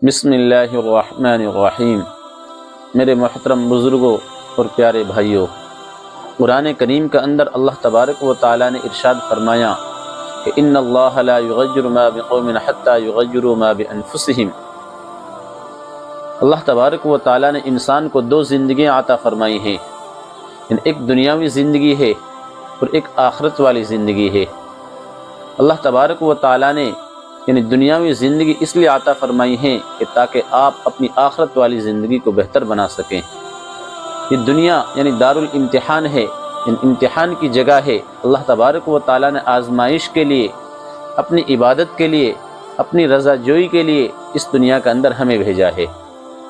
بسم اللہ الرحمن الرحیم۔ میرے محترم بزرگوں اور پیارے بھائیوں، قرآن کریم کے اندر اللہ تبارک و تعالیٰ نے ارشاد فرمایا کہ ان اللہ لا یغیر ما بقوم حتی یغیروا ما بانفسہم۔ اللہ تبارک و تعالیٰ نے انسان کو دو زندگیاں عطا فرمائی ہیں، ایک دنیاوی زندگی ہے اور ایک آخرت والی زندگی ہے۔ اللہ تبارک و تعالیٰ نے دنیاوی زندگی اس لیے عطا فرمائی ہے کہ تاکہ آپ اپنی آخرت والی زندگی کو بہتر بنا سکیں۔ یہ دنیا دار الامتحان ہے، امتحان کی جگہ ہے۔ اللہ تبارک و تعالیٰ نے آزمائش کے لیے، اپنی عبادت کے لیے، اپنی رضا جوئی کے لیے اس دنیا کے اندر ہمیں بھیجا ہے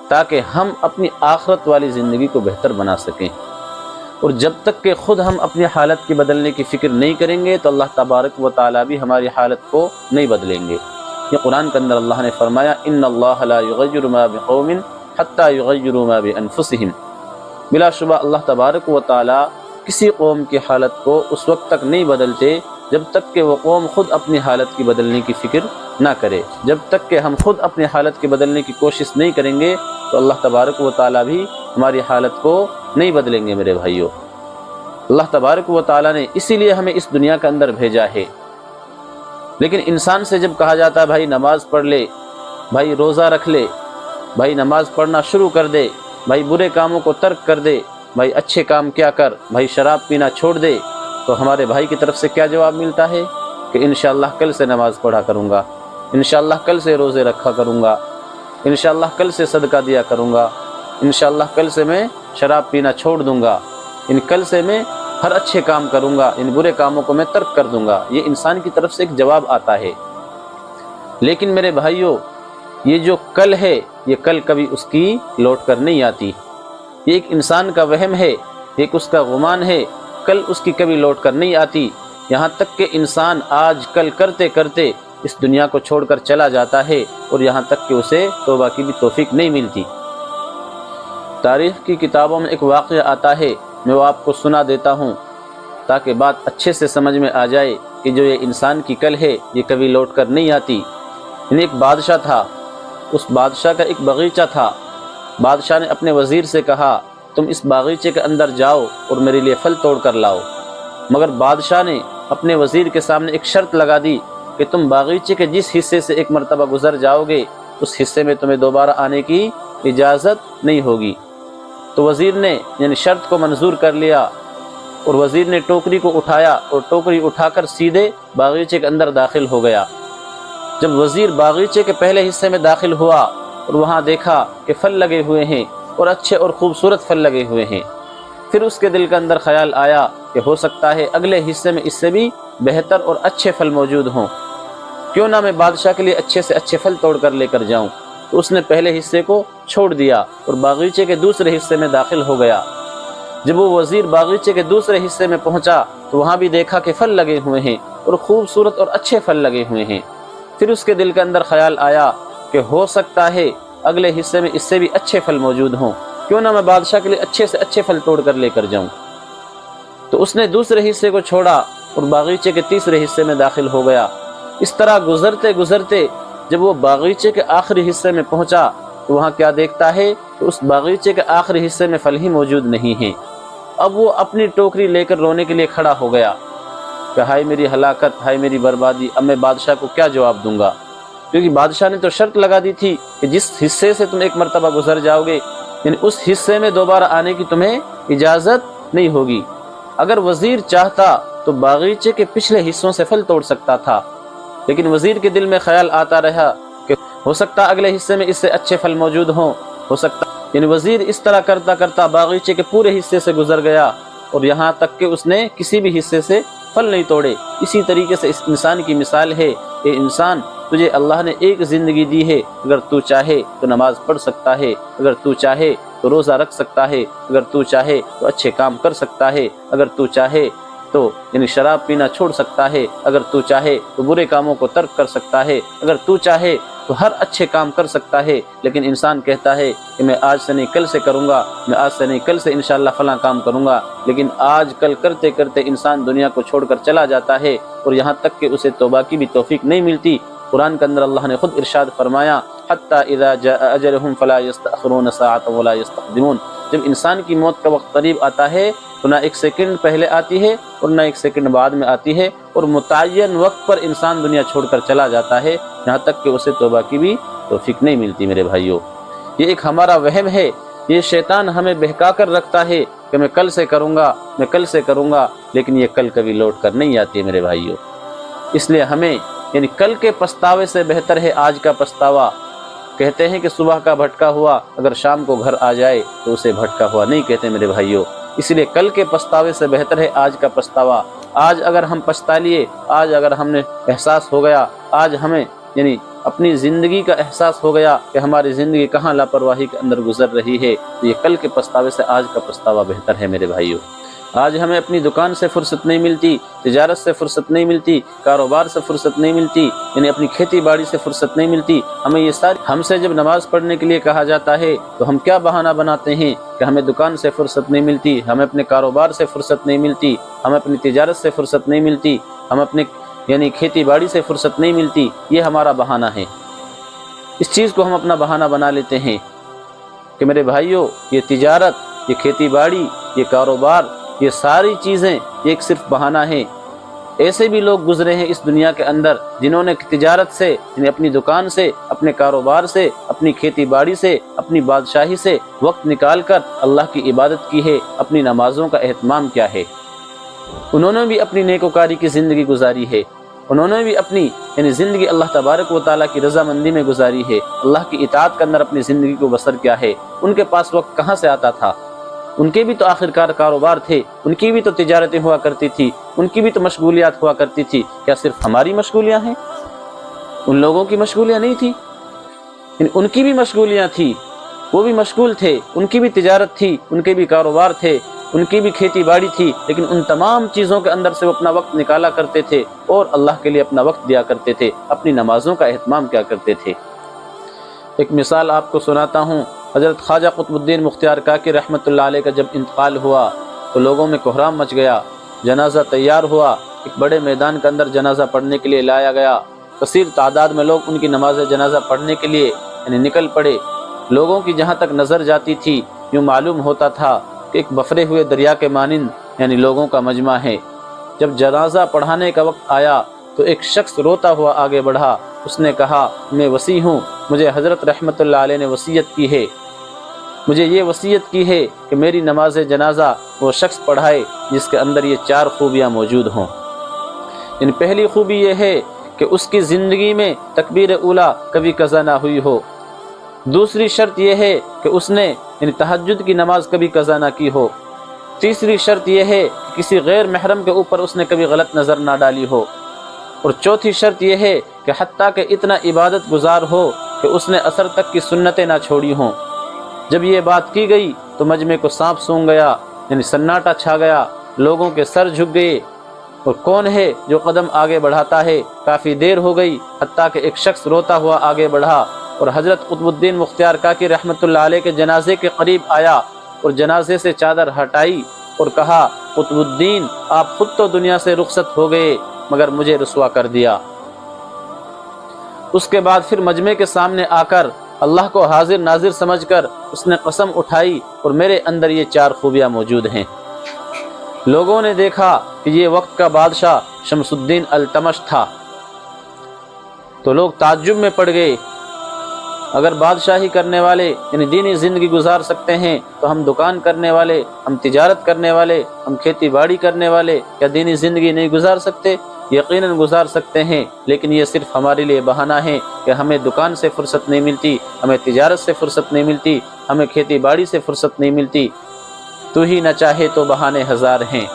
تاکہ ہم اپنی آخرت والی زندگی کو بہتر بنا سکیں۔ اور جب تک کہ خود ہم اپنی حالت کی بدلنے کی فکر نہیں کریں گے تو اللہ تبارک و تعالیٰ بھی ہماری حالت کو نہیں بدلیں گے۔ یہ قرآن کے اندر اللہ نے فرمایا ان اللہ لا یغیر ما بقوم حتی یغیروا ما بانفسہم۔ بلا شبہ اللہ تبارک و تعالیٰ کسی قوم کی حالت کو اس وقت تک نہیں بدلتے جب تک کہ وہ قوم خود اپنی حالت کی بدلنے کی فکر نہ کرے۔ جب تک کہ ہم خود اپنی حالت کی بدلنے کی کوشش نہیں کریں گے تو اللہ تبارک و تعالیٰ بھی ہماری حالت کو نہیں بدلیں گے۔ میرے بھائیوں، اللہ تبارک و تعالیٰ نے اسی لیے ہمیں اس دنیا کے اندر بھیجا ہے۔ لیکن انسان سے جب کہا جاتا ہے بھائی نماز پڑھ لے، بھائی روزہ رکھ لے، بھائی نماز پڑھنا شروع کر دے، بھائی برے کاموں کو ترک کر دے، بھائی اچھے کام کیا کر، بھائی شراب پینا چھوڑ دے، تو ہمارے بھائی کی طرف سے کیا جواب ملتا ہے کہ انشاءاللہ کل سے نماز پڑھا کروں گا، انشاءاللہ کل سے روزے رکھا کروں گا، انشاءاللہ کل سے صدقہ دیا کروں گا، انشاءاللہ کل سے میں شراب پینا چھوڑ دوں گا، کل سے میں ہر اچھے کام کروں گا، برے کاموں کو میں ترک کر دوں گا۔ یہ انسان کی طرف سے ایک جواب آتا ہے۔ لیکن میرے بھائیوں، یہ جو کل ہے یہ کل کبھی اس کی لوٹ کر نہیں آتی۔ یہ ایک انسان کا وہم ہے، ایک اس کا گمان ہے، کل اس کی کبھی لوٹ کر نہیں آتی۔ یہاں تک کہ انسان آج کل کرتے کرتے اس دنیا کو چھوڑ کر چلا جاتا ہے اور یہاں تک کہ اسے توبہ کی بھی توفیق نہیں ملتی۔ تاریخ کی کتابوں میں ایک واقعہ آتا ہے، میں وہ آپ کو سنا دیتا ہوں تاکہ بات اچھے سے سمجھ میں آ جائے کہ جو یہ انسان کی کل ہے یہ کبھی لوٹ کر نہیں آتی۔ ایک بادشاہ تھا، اس بادشاہ کا ایک باغیچہ تھا۔ بادشاہ نے اپنے وزیر سے کہا تم اس باغیچے کے اندر جاؤ اور میرے لیے پھل توڑ کر لاؤ، مگر بادشاہ نے اپنے وزیر کے سامنے ایک شرط لگا دی کہ تم باغیچے کے جس حصے سے ایک مرتبہ گزر جاؤ گے اس حصے میں تمہیں دوبارہ آنے کی اجازت نہیں ہوگی۔ تو وزیر نے شرط کو منظور کر لیا اور وزیر نے ٹوکری کو اٹھایا اور ٹوکری اٹھا کر سیدھے باغیچے کے اندر داخل ہو گیا۔ جب وزیر باغیچے کے پہلے حصے میں داخل ہوا اور وہاں دیکھا کہ پھل لگے ہوئے ہیں اور اچھے اور خوبصورت پھل لگے ہوئے ہیں، پھر اس کے دل کے اندر خیال آیا کہ ہو سکتا ہے اگلے حصے میں اس سے بھی بہتر اور اچھے پھل موجود ہوں، کیوں نہ میں بادشاہ کے لیے اچھے سے اچھے پھل توڑ کر لے کر جاؤں۔ تو اس نے پہلے حصے کو چھوڑ دیا اور باغیچے کے دوسرے حصے میں داخل ہو گیا۔ جب وہ وزیر باغیچے کے دوسرے حصے میں پہنچا تو وہاں بھی دیکھا کہ پھل لگے ہوئے ہیں اور خوبصورت اور اچھے پھل لگے ہوئے ہیں۔ پھر اس کے دل کے اندر خیال آیا کہ ہو سکتا ہے اگلے حصے میں اس سے بھی اچھے پھل موجود ہوں، کیوں نہ میں بادشاہ کے لیے اچھے سے اچھے پھل توڑ کر لے کر جاؤں۔ تو اس نے دوسرے حصے کو چھوڑا اور باغیچے کے تیسرے حصے میں داخل ہو گیا۔ اس طرح گزرتے گزرتے جب وہ باغیچے کے آخری حصے میں پہنچا تو وہاں کیا دیکھتا ہے کہ اس باغیچے کے آخری حصے میں پھل ہی موجود نہیں ہیں۔ اب وہ اپنی ٹوکری لے کر رونے کے لیے کھڑا ہو گیا کہ ہائے میری ہلاکت، ہائے میری بربادی، اب میں بادشاہ کو کیا جواب دوں گا، کیونکہ بادشاہ نے تو شرط لگا دی تھی کہ جس حصے سے تم ایک مرتبہ گزر جاؤ گے اس حصے میں دوبارہ آنے کی تمہیں اجازت نہیں ہوگی۔ اگر وزیر چاہتا تو باغیچے کے پچھلے حصوں سے پھل توڑ سکتا تھا، لیکن وزیر کے دل میں خیال آتا رہا کہ ہو سکتا اگلے حصے میں اس سے اچھے پھل موجود ہوں، ہو سکتا وزیر اس طرح کرتا کرتا باغیچے کے پورے حصے سے گزر گیا اور یہاں تک کہ اس نے کسی بھی حصے سے پھل نہیں توڑے۔ اسی طریقے سے اس انسان کی مثال ہے کہ انسان تجھے اللہ نے ایک زندگی دی ہے، اگر تو چاہے تو نماز پڑھ سکتا ہے، اگر تو چاہے تو روزہ رکھ سکتا ہے، اگر تو چاہے تو اچھے کام کر سکتا ہے، اگر تو چاہے تو شراب پینا چھوڑ سکتا ہے، اگر تو چاہے تو برے کاموں کو ترک کر سکتا ہے، اگر تو چاہے تو ہر اچھے کام کر سکتا ہے۔ لیکن انسان کہتا ہے کہ میں آج سے نہیں کل سے کروں گا، میں آج سے نہیں کل سے انشاءاللہ فلاں کام کروں گا، لیکن آج کل کرتے کرتے انسان دنیا کو چھوڑ کر چلا جاتا ہے اور یہاں تک کہ اسے توبہ کی بھی توفیق نہیں ملتی۔ قرآن کے اندر اللہ نے خود ارشاد فرمایا حتی اذا جاء اجلهم فلا يستأخرون ساعة ولا يستقدمون۔ جب انسان کی موت کا وقت قریب آتا ہے تو نہ ایک سیکنڈ پہلے آتی ہے اور نہ ایک سیکنڈ بعد میں آتی ہے، اور متعین وقت پر انسان دنیا چھوڑ کر چلا جاتا ہے، یہاں تک کہ اسے توبہ کی بھی توفیق نہیں ملتی۔ میرے بھائیوں، یہ ایک ہمارا وہم ہے، یہ شیطان ہمیں بہکا کر رکھتا ہے کہ میں کل سے کروں گا، میں کل سے کروں گا، لیکن یہ کل کبھی لوٹ کر نہیں آتی ہے میرے بھائیوں۔ اس لیے ہمیں یعنی کل کے پچھتاوے سے بہتر ہے آج کا پچھتاوا۔ کہتے ہیں کہ صبح کا بھٹکا ہوا اگر شام کو گھر آ جائے تو اسے بھٹکا ہوا نہیں کہتے میرے بھائیوں۔ اس لیے کل کے پچھتاوے سے بہتر ہے آج کا پچھتاوا۔ آج اگر ہم پچھتا لیے، آج اگر ہم نے احساس ہو گیا، آج ہمیں یعنی اپنی زندگی کا احساس ہو گیا کہ ہماری زندگی کہاں لاپرواہی کے اندر گزر رہی ہے، تو یہ کل کے پچھتاوے سے آج کا پچھتاوا بہتر ہے میرے بھائیوں۔ آج ہمیں اپنی دکان سے فرصت نہیں ملتی، تجارت سے فرصت نہیں ملتی، کاروبار سے فرصت نہیں ملتی، یعنی اپنی کھیتی باڑی سے فرصت نہیں ملتی، ہمیں یہ ساری ہم سے جب نماز پڑھنے کے لیے کہا جاتا ہے تو ہم کیا بہانہ بناتے ہیں کہ ہمیں دکان سے فرصت نہیں ملتی، ہمیں اپنے کاروبار سے فرصت نہیں ملتی، ہمیں اپنی تجارت سے فرصت نہیں ملتی، ہم اپنے یعنی کھیتی باڑی سے فرصت نہیں ملتی، یہ ہمارا بہانہ ہے۔ اس چیز کو ہم اپنا بہانہ بنا لیتے ہیں کہ میرے بھائیوں، یہ تجارت، یہ کھیتی باڑی، یہ کاروبار، یہ ساری چیزیں یہ ایک صرف بہانہ ہے۔ ایسے بھی لوگ گزرے ہیں اس دنیا کے اندر جنہوں نے تجارت سے یعنی اپنی دکان سے، اپنے کاروبار سے، اپنی کھیتی باڑی سے، اپنی بادشاہی سے وقت نکال کر اللہ کی عبادت کی ہے، اپنی نمازوں کا اہتمام کیا ہے۔ انہوں نے بھی اپنی نیکوکاری کی زندگی گزاری ہے، انہوں نے بھی اپنی یعنی زندگی اللہ تبارک و تعالیٰ کی رضامندی میں گزاری ہے، اللہ کی اطاعت کے اندر اپنی زندگی کو بسر کیا ہے۔ ان کے پاس وقت کہاں سے آتا تھا؟ ان کے بھی تو آخرکار کاروبار تھے، ان کی بھی تو تجارتیں ہوا کرتی تھی، ان کی بھی تو مشغولیات ہوا کرتی تھی۔ کیا صرف ہماری مشغولیاں ہیں؟ ان لوگوں کی مشغولیاں نہیں تھی؟ ان کی بھی مشغولیاں تھی، وہ بھی مشغول تھے، ان کی بھی تجارت تھی، ان کے بھی کاروبار تھے، ان کی بھی کھیتی باڑی تھی، لیکن ان تمام چیزوں کے اندر سے وہ اپنا وقت نکالا کرتے تھے اور اللہ کے لیے اپنا وقت دیا کرتے تھے، اپنی نمازوں کا اہتمام کیا کرتے تھے۔ ایک مثال آپ کو سناتا ہوں۔ حضرت خواجہ قطب الدین مختار کاکی رحمۃ اللہ علیہ کا جب انتقال ہوا تو لوگوں میں کوہرام مچ گیا، جنازہ تیار ہوا، ایک بڑے میدان کے اندر جنازہ پڑھنے کے لیے لایا گیا، کثیر تعداد میں لوگ ان کی نماز جنازہ پڑھنے کے لیے یعنی نکل پڑے۔ لوگوں کی جہاں تک نظر جاتی تھی یوں معلوم ہوتا تھا کہ ایک بفرے ہوئے دریا کے مانند یعنی لوگوں کا مجمع ہے۔ جب جنازہ پڑھانے کا وقت آیا تو ایک شخص روتا ہوا آگے بڑھا، اس نے کہا میں وصی ہوں، مجھے حضرت رحمۃ اللہ علیہ نے وصیت کی ہے، مجھے یہ وصیت کی ہے کہ میری نماز جنازہ وہ شخص پڑھائے جس کے اندر یہ 4 خوبیاں موجود ہوں۔ ان پہلی خوبی یہ ہے کہ اس کی زندگی میں تکبیر اولیٰ کبھی قضا نہ ہوئی ہو۔ دوسری شرط یہ ہے کہ اس نے یعنی تہجد کی نماز کبھی قضا نہ کی ہو۔ تیسری شرط یہ ہے کہ کسی غیر محرم کے اوپر اس نے کبھی غلط نظر نہ ڈالی ہو۔ اور چوتھی شرط یہ ہے کہ حتیٰ کہ اتنا عبادت گزار ہو کہ اس نے عصر تک کی سنتیں نہ چھوڑی ہوں۔ جب یہ بات کی گئی تو مجمع کو سانپ سونگ گیا، یعنی سناٹا چھا گیا، لوگوں کے سر جھک گئے، اور کون ہے جو قدم آگے بڑھاتا ہے؟ کافی دیر ہو گئی، حتیٰ کہ ایک شخص روتا ہوا آگے بڑھا اور حضرت قطب الدین مختار کاکی رحمۃ اللہ علیہ کے جنازے کے قریب آیا اور جنازے سے چادر ہٹائی اور کہا قطب الدین آپ خود تو دنیا سے رخصت ہو گئے مگر مجھے رسوا کر دیا۔ اس کے بعد پھر مجمع کے سامنے آ کر اللہ کو حاضر ناظر سمجھ کر اس نے قسم اٹھائی اور میرے اندر یہ 4 خوبیاں موجود ہیں۔ لوگوں نے دیکھا کہ یہ وقت کا بادشاہ شمس الدین التمش تھا تو لوگ تعجب میں پڑ گئے، اگر بادشاہی کرنے والے یعنی دینی زندگی گزار سکتے ہیں تو ہم دکان کرنے والے، ہم تجارت کرنے والے، ہم کھیتی باڑی کرنے والے کیا دینی زندگی نہیں گزار سکتے؟ یقیناً گزار سکتے ہیں، لیکن یہ صرف ہمارے لیے بہانہ ہے کہ ہمیں دکان سے فرصت نہیں ملتی، ہمیں تجارت سے فرصت نہیں ملتی، ہمیں کھیتی باڑی سے فرصت نہیں ملتی۔ تو ہی نہ چاہے تو بہانے ہزار ہیں۔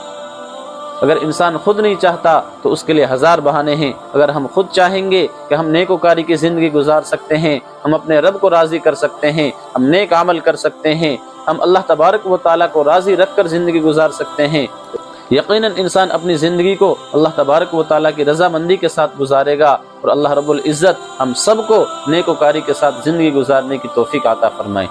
اگر انسان خود نہیں چاہتا تو اس کے لیے 1000 بہانے ہیں۔ اگر ہم خود چاہیں گے کہ ہم نیکوکاری کی زندگی گزار سکتے ہیں، ہم اپنے رب کو راضی کر سکتے ہیں، ہم نیک عمل کر سکتے ہیں، ہم اللہ تبارک و تعالیٰ کو راضی رکھ کر زندگی گزار سکتے ہیں، یقیناً انسان اپنی زندگی کو اللہ تبارک و تعالیٰ کی رضامندی کے ساتھ گزارے گا، اور اللہ رب العزت ہم سب کو نیکوکاری کے ساتھ زندگی گزارنے کی توفیق عطا فرمائے۔